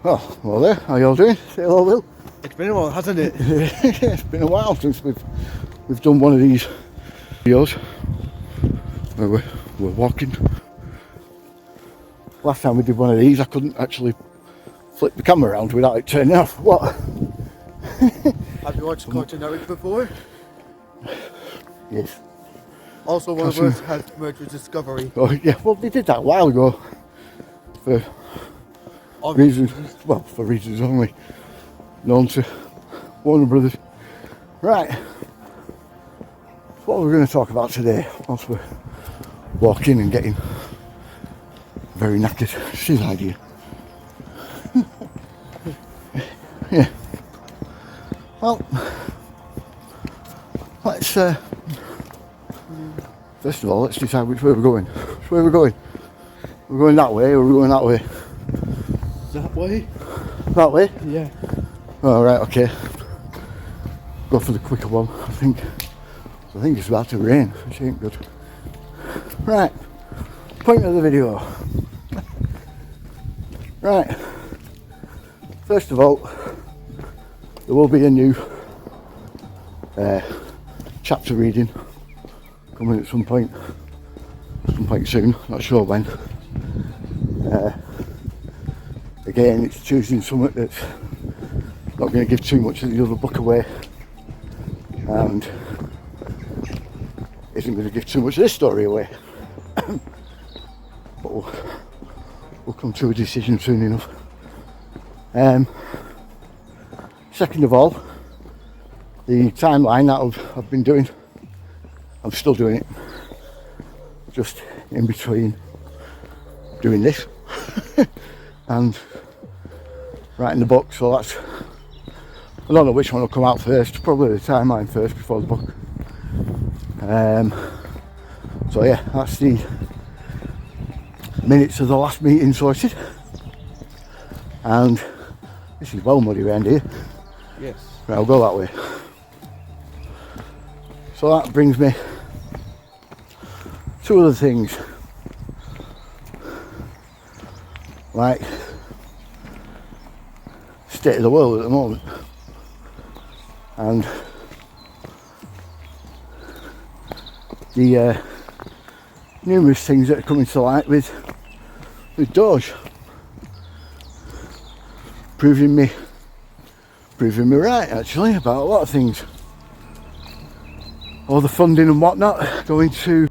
Oh, well there, how you all doing? Say hello, Will. It's been a while, hasn't it? It's been a while since we've done one of these videos where we're walking. Last time we did one of these, I couldn't actually flip the camera around without it turning off. What? Have you watched Canaries before? Yes. Also, one of us has merged with Discovery. Oh yeah, well they did that a while ago. For reasons, well, for reasons only known to Warner Brothers. Right. What we're going to talk about today, whilst we're walking and getting very knackered. It's his idea. Yeah. Well, let's first of all, let's decide which way we're going. Which way we're going? We're going that way, or we're going that way? That way? That way? Yeah. Oh, right, okay. Go for the quicker one, I think. I think it's about to rain, which ain't good. Right. Point of the video. Right. First of all, there will be a new chapter reading coming at some point soon, not sure when. Again, it's choosing something that's not going to give too much of the other book away and isn't going to give too much of this story away. But we'll come to a decision soon enough. Second of all, the timeline that I've been doing, I'm still doing it, just in between doing this and writing the book, so that's, I don't know which one will come out first, probably the timeline first before the book. So yeah, that's the minutes of the last meeting sorted, and this is well muddy around here. Yes. Right, I'll go that way. So that brings me to other things, like state of the world at the moment, and the numerous things that are coming to light with doge, proving me right actually about a lot of things. All the funding and whatnot going to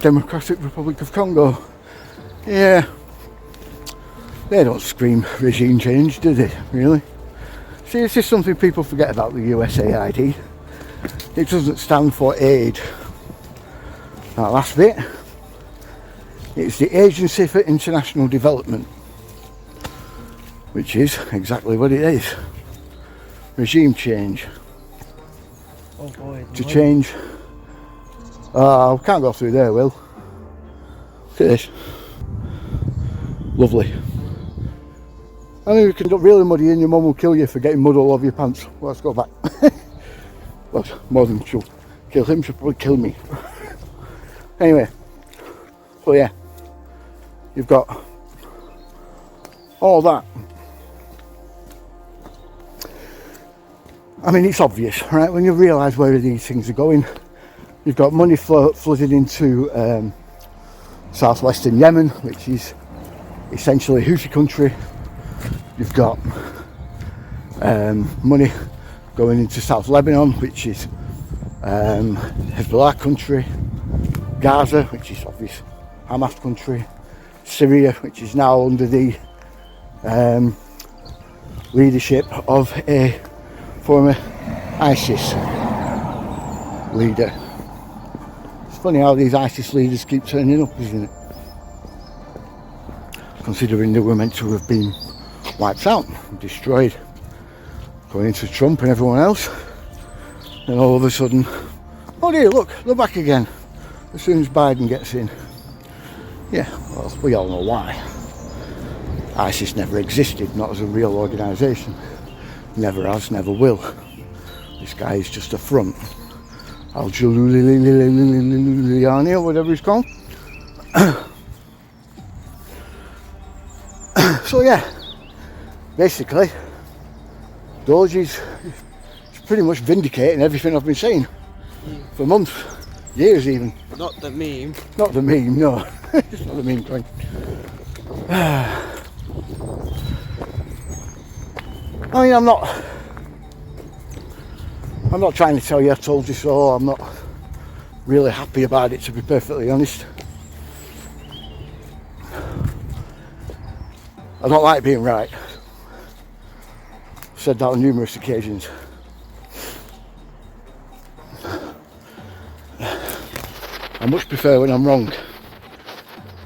Democratic Republic of Congo. Yeah, they don't scream regime change, do they, really? See, this is something people forget about the USAID. It doesn't stand for aid. That last bit, it's the Agency for International Development, which is exactly what it is. Regime change. Oh boy. To change. I can't go through there, Will. Look at this. Lovely. I mean, you can get really muddy and your mum will kill you for getting mud all over your pants. Well, let's go back. Well, more than she'll kill him, she'll probably kill me. Anyway, so yeah, You've got all that. I mean, it's obvious, right? When you realise where these things are going, you've got money flooded into southwestern Yemen, which is essentially Houthi country. You've got money going into South Lebanon, which is Hezbollah country. Gaza, which is obvious Hamas country. Syria, which is now under the leadership of a former ISIS leader. It's funny how these ISIS leaders keep turning up, isn't it? Considering they were meant to have been wiped out, destroyed, going into Trump and everyone else, and all of a sudden, oh dear, look, they're back again as soon as Biden gets in. Yeah, well, we all know why. ISIS never existed, not as a real organisation. Never has, never will. This guy is just a front. Al-Juliani or whatever he's called. So yeah, basically, Doge is pretty much vindicating everything I've been saying for months, years even. Not the meme. Not the meme, no. It's not the meme thing. I mean, I'm not trying to tell you I told you so. I'm not really happy about it, to be perfectly honest. I don't like being right. I've said that on numerous occasions. I much prefer when I'm wrong.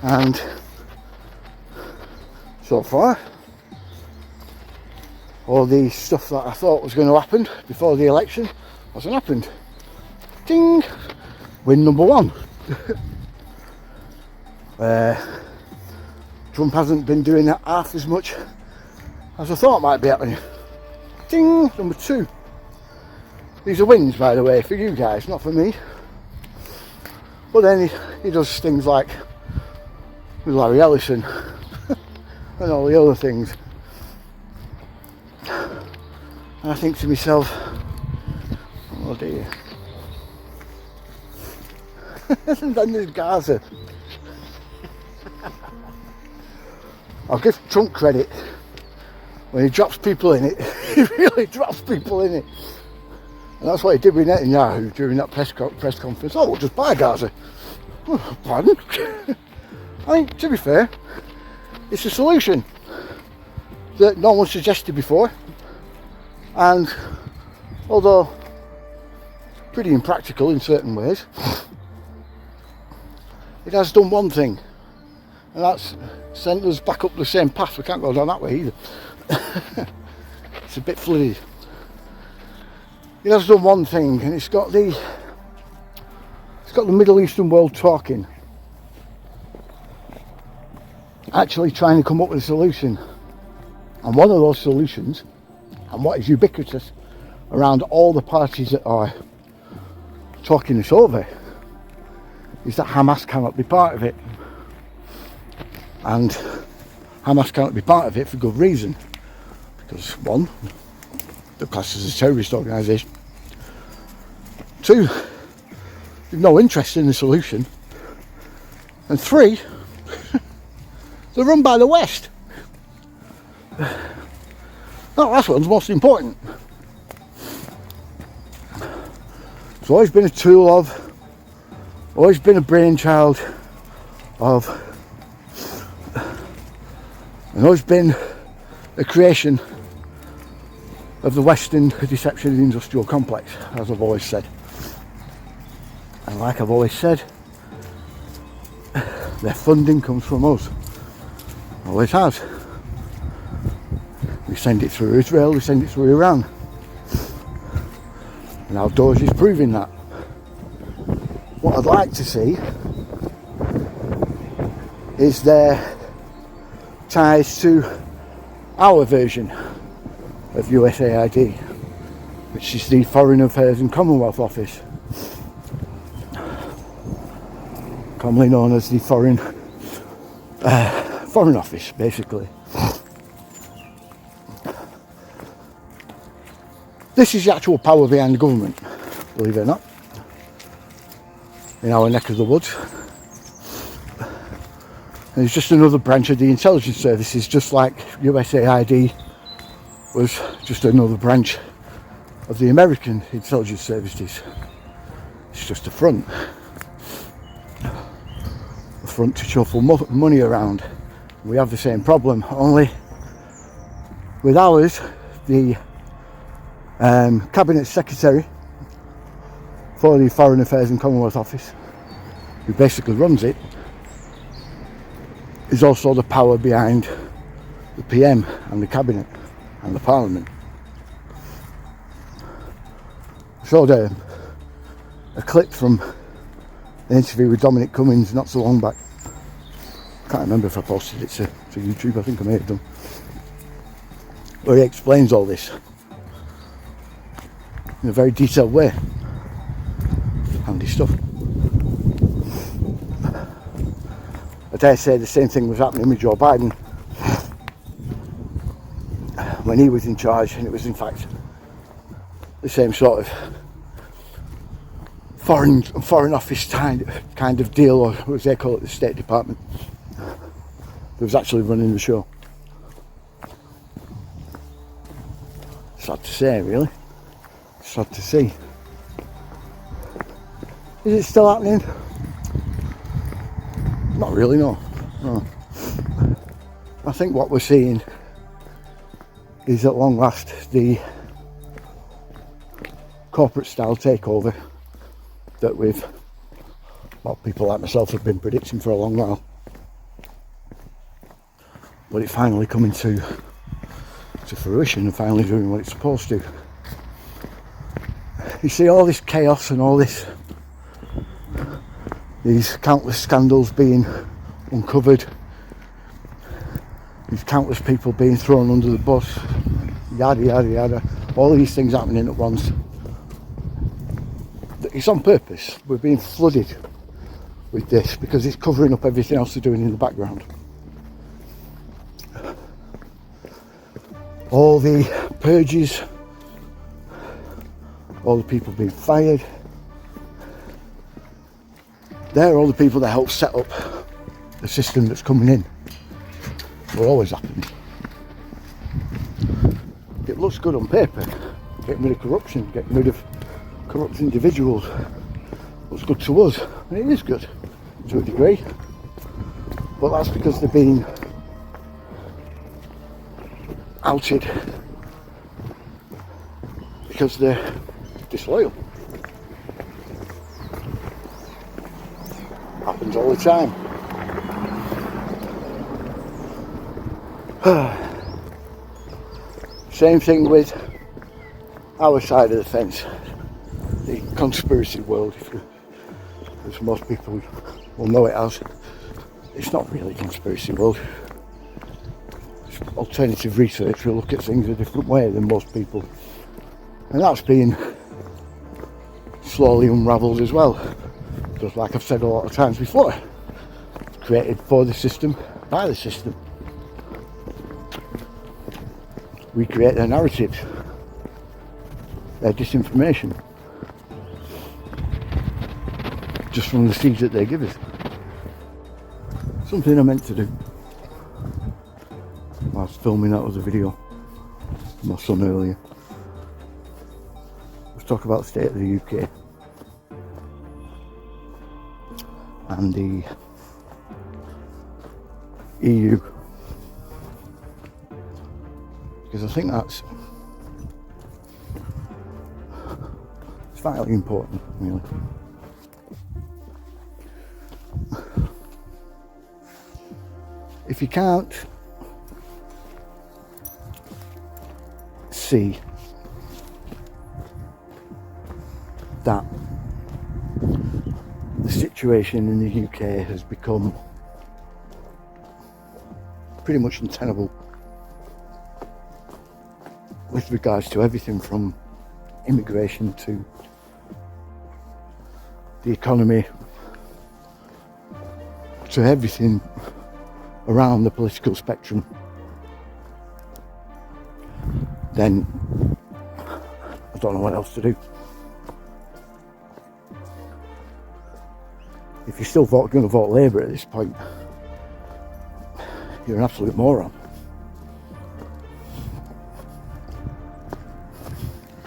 And so far, all the stuff that I thought was going to happen before the election hasn't happened. Ding! Win number one. Trump hasn't been doing that half as much as I thought might be happening. Ding! Number two. These are wins, by the way, for you guys, not for me. But then he does things like with Larry Ellison and all the other things. And I think to myself, oh dear. And then there's Gaza. I'll give Trump credit. When he drops people in it, he really drops people in it. And that's what he did with Netanyahu during that press conference. Oh, we'll just buy Gaza. Oh, pardon? I mean, to be fair, it's a solution that no one suggested before. And although pretty impractical in certain ways, it has done one thing, and that's sent us back up the same path. We can't go down that way either. It's a bit flooded. It has done one thing, and it's got the Middle Eastern world talking, actually trying to come up with a solution. And one of those solutions, and what is ubiquitous around all the parties that are talking this over, is that Hamas cannot be part of it. And Hamas cannot be part of it for good reason. Because one, they're classed as a terrorist organisation. Two, they've no interest in the solution. And three, they're run by the West. That last one's most important. It's always been a tool of, always been a brainchild of, and always been a creation of the Western deception and industrial complex, as I've always said. And like I've always said, their funding comes from us. Always has. We send it through Israel, we send it through Iran. And our Doge is proving that. What I'd like to see is their ties to our version of USAID, which is the Foreign Affairs and Commonwealth Office, commonly known as the Foreign Foreign Office, basically. This is the actual power behind the government, believe it or not, in our neck of the woods. And it's just another branch of the intelligence services, just like USAID was just another branch of the American intelligence services. It's just a front to shuffle money around. We have the same problem, only with ours, the Cabinet Secretary for the Foreign Affairs and Commonwealth Office, who basically runs it, is also the power behind the PM and the Cabinet and the Parliament. I showed a clip from an interview with Dominic Cummings not so long back. I can't remember if I posted it to YouTube, I think I may have done, where he explains all this in a very detailed way. Handy stuff. I dare say the same thing was happening with Joe Biden when he was in charge, and it was in fact the same sort of foreign office kind of deal, or as they call it, the State Department, that was actually running the show. Sad to say, really. Sad to see. Is it still happening? Not really, no. I think what we're seeing is at long last the corporate style takeover that people like myself have been predicting for a long while. But it's finally coming to fruition and finally doing what it's supposed to. You see all this chaos and all these countless scandals being uncovered, these countless people being thrown under the bus, yada yada yada, all these things happening at once. It's on purpose. We're being flooded with this because it's covering up everything else they're doing in the background. All the purges, all the people being fired, they're all the people that help set up the system that's coming in. Will always happen. It looks good on paper, getting rid of corruption, getting rid of corrupt individuals. Looks good to us, and it is good to a degree, but that's because they're being outed because they're disloyal. Happens all the time. Same thing with our side of the fence, the conspiracy world, as most people will know it as. It's not really a conspiracy world. It's alternative research. We look at things a different way than most people, and that's being slowly unravelled as well. Just like I've said a lot of times before, it's created for the system, by the system. We create their narratives, their disinformation, just from the seeds that they give us. Something I meant to do whilst filming that other video with my son earlier. Let's talk about the state of the UK and the EU, because I think it's vitally important, really. If you can't see that the situation in the UK has become pretty much untenable with regards to everything from immigration to the economy to everything around the political spectrum, then I don't know what else to do. If you're still going to vote Labour at this point, you're an absolute moron.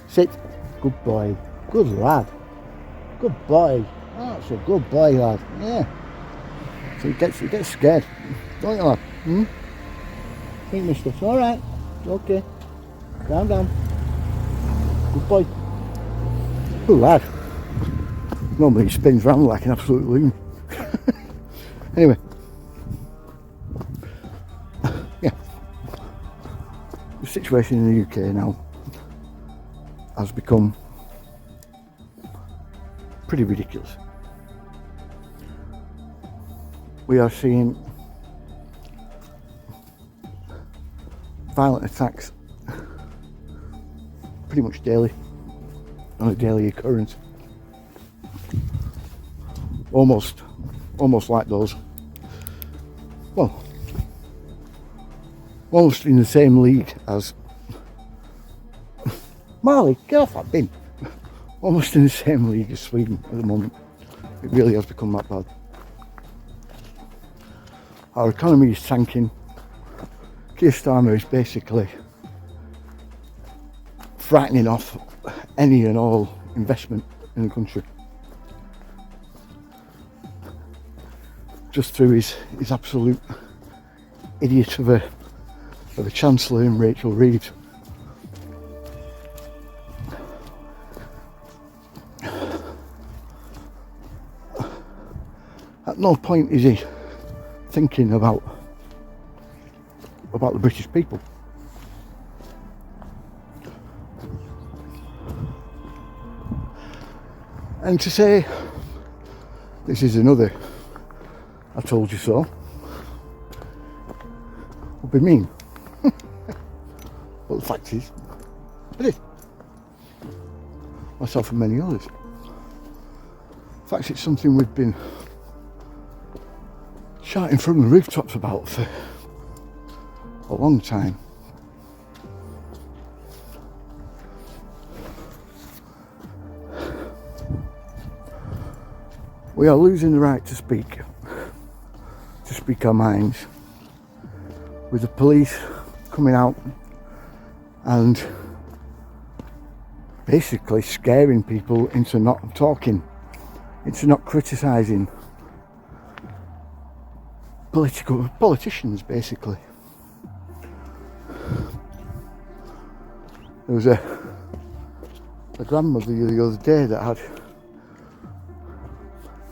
Sit. Good boy. Good lad. Good boy. Oh, that's a good boy, lad. Yeah. So he gets scared. Don't you, lad? Think, mister. It's alright. It's okay. Calm down. Good boy. Good lad. Normally he spins round like an absolute loon. Anyway. Yeah. The situation in the UK now has become pretty ridiculous. We are seeing violent attacks pretty much daily, on a daily occurrence. Almost like those, well, almost in the same league as Marley, get off that bin. Almost in the same league as Sweden at the moment. It really has become that bad. Our economy is tanking. Keir Starmer is basically frightening off any and all investment in the country. Just through his absolute idiot of a Chancellor in Rachel Reeves. At no point is he thinking about the British people. And to say this is another I told you so would be mean. But the fact is, it is. Myself and many others. In fact, it's something we've been shouting from the rooftops about for a long time. We are losing the right to speak our minds, with the police coming out and basically scaring people into not talking, into not criticising politicians, basically. There was a grandmother the other day that had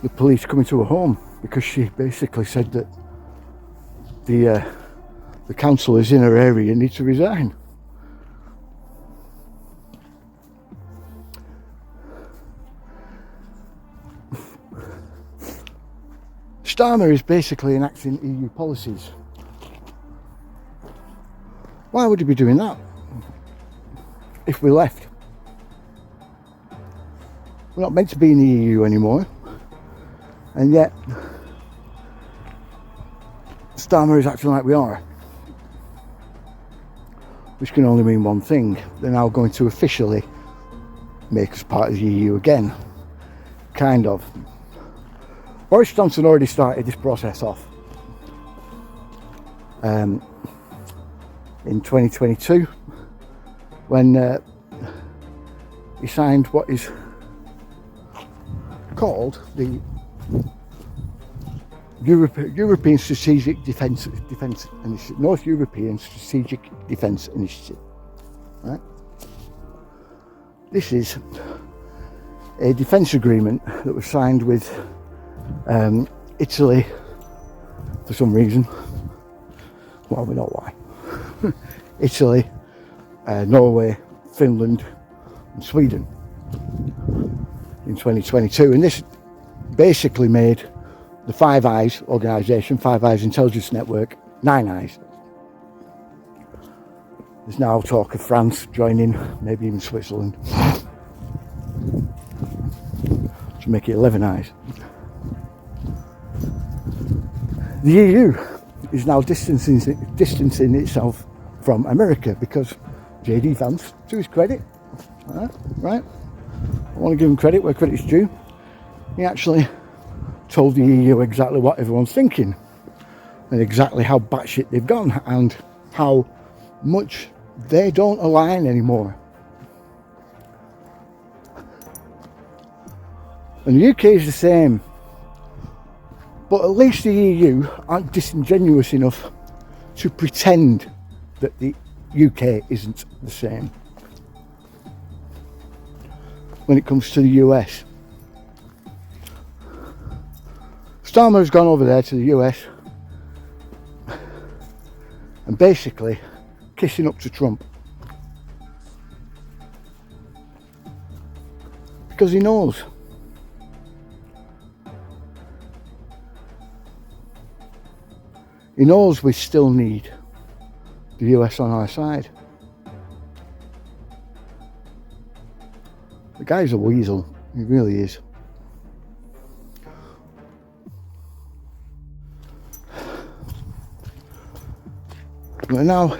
the police coming to her home because she basically said that the councillors in her area need to resign. Starmer is basically enacting EU policies. Why would he be doing that if we left? We're not meant to be in the EU anymore, and yet Starmer is acting like we are, which can only mean one thing: they're now going to officially make us part of the EU again. Kind of. Boris Johnson already started this process off in 2022 when he signed what is called the European Strategic Defence Initiative, North European Strategic Defence Initiative. Right? This is a defence agreement that was signed with Italy for some reason. Well, we know why. Italy, Norway, Finland, and Sweden in 2022, and this basically made the Five Eyes organisation, Five Eyes Intelligence Network, Nine Eyes. There's now talk of France joining, maybe even Switzerland, to make it 11 Eyes. The EU is now distancing itself from America because JD Vance, to his credit, right? I want to give him credit where credit's due. He actually told the EU exactly what everyone's thinking and exactly how batshit they've gone and how much they don't align anymore. And the UK is the same, but at least the EU aren't disingenuous enough to pretend that the UK isn't the same when it comes to the US. Starmer's gone over there to the US and basically kissing up to Trump because he knows we still need the US on our side. The guy's a weasel, he really is. We're now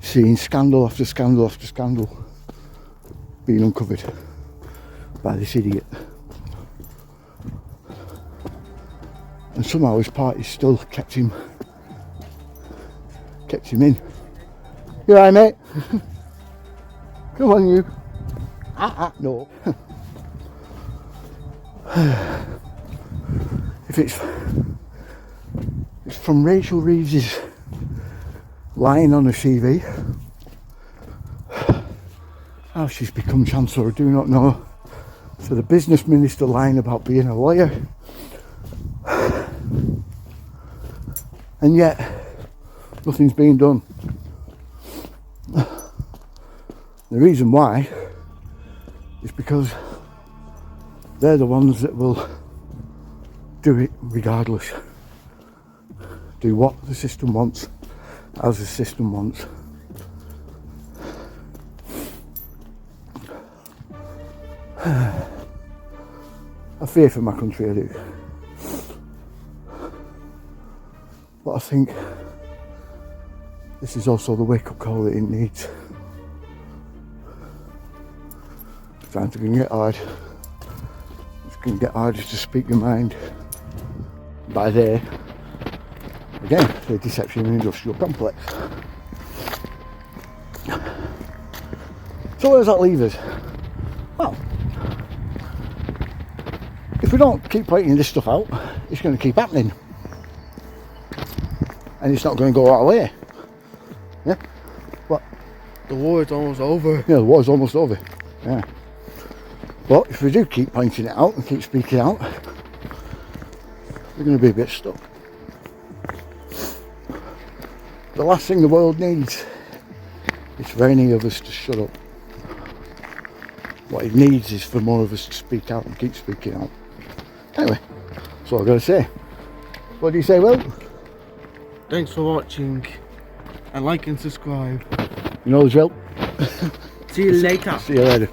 seeing scandal after scandal after scandal being uncovered by this idiot. And somehow his party still kept him in. You alright, mate? Come on, you. No. If it's from Rachel Reeves's lying on a CV, how she's become Chancellor, I do not know. So the business minister lying about being a lawyer. And yet, nothing's being done. The reason why is because they're the ones that will do it regardless. Do what the system wants, as the system wants. I fear for my country, I do. But I think this is also the wake-up call that it needs. It's time to get hard. It's going to get harder to speak your mind. By there, again, the deception and industrial complex. So where does that leave us? Well, if we don't keep pointing this stuff out, it's going to keep happening. And it's not going to go our way. Yeah? What? The war is almost over. Yeah, the war's almost over. Yeah. But if we do keep pointing it out and keep speaking out, we're going to be a bit stuck. The last thing the world needs is for any of us to shut up. What it needs is for more of us to speak out and keep speaking out. Anyway, that's all I've got to say. What do you say, Will? Thanks for watching, and like and subscribe. You know the drill. See you later. See you later.